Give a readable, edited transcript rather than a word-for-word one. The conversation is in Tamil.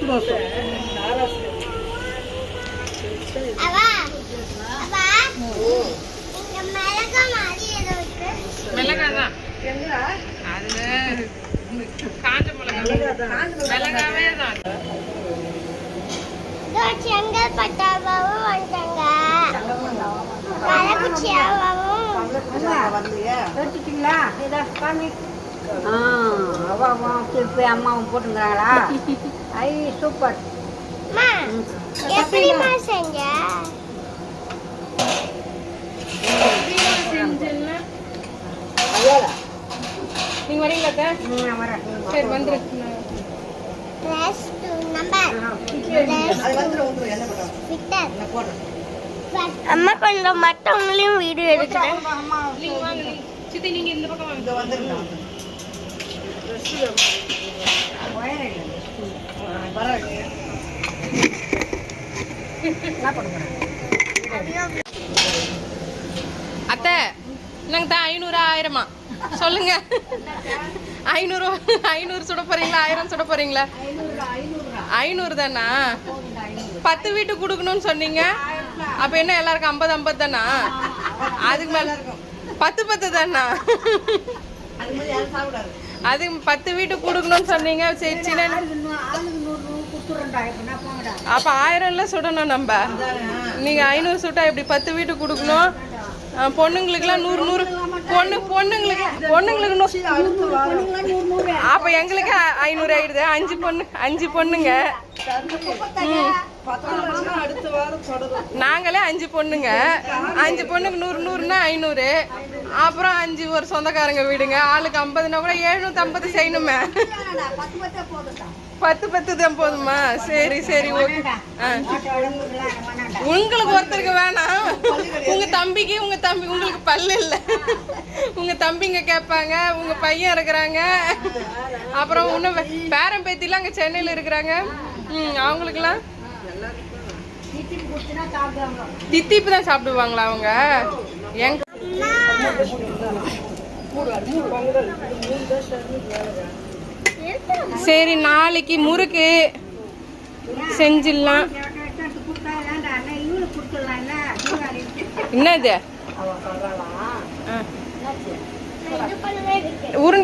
தோசை. மிளகாதான் அது காஞ்ச மிளகாவே தான். செங்கல்பட்டாவும் வந்துட்டாங்க. எடுத்துட்டீங்களா? இதா காமி. அவாவும் திருப்பி அம்மாவும் போட்டுங்கிறாங்களா? ஐ சூப்பர். எப்படிமா செஞ்ச? நீங்க வரீங்களா? சரி வந்துரு. அம்மா கொஞ்சம் மற்றவங்களையும் வீடியோ எடுக்கிறேன். சித்தி நீங்க இந்த பக்கம் அத்தை நாங்க தான் 500 1000 சொல்லுங்க. 500 சுட போறீங்களா 1000 சுட போறீங்களா? 500 தானா? 10 வீட்டுக்கு கொடுக்கணும்னு சொன்னீங்க. அப்ப என்ன எல்லாருக்கும் 50 தானா? அதுக்கு மேல 10 தானா? அது 10 வீட்டுக்கு கொடுக்கணும்னு சொன்னீங்க. சரி சின்ன அப்ப 1000 சுடணும் நம்ம. நீங்க 500 சுட்டா எப்படி 10 வீட்டுக்கு கொடுக்கணும்? பொண்ணுங்களுக்குலாம் 100 பொண்ணுங்களுக்கு அப்ப எங்களுக்கு 500 ஆயிடுது. 5 பொண்ணுங்க. நாங்களே 5 பொண்ணுங்க. 5 பொண்ணுக்கு 100 500. அப்புறம் 5 ஒரு சொந்தக்காரங்க வீடுங்க. ஆளுக்கு 50னா கூட 750 செய்யணுமே. 10 தான் போதுமா? சரி சரி ஓகே. உங்களுக்கு ஒருத்தருக்கு வேணாம். உங்க தம்பிக்கு உங்களுக்கு பல்லு இல்லை. உங்க தம்பிங்க கேட்பாங்க. உங்க பையன் இருக்கிறாங்க. அப்புறம் இன்னும் பேரன் பேத்திலாம் அங்க சென்னையில இருக்கிறாங்க. அவங்களுக்குலாம் தித்திப்பு தான் சாப்பிடுவாங்களா அவங்க? எங்க சரி நாளைக்கு முறுக்கு செஞ்சிடலாம். என்னது உருண்டை?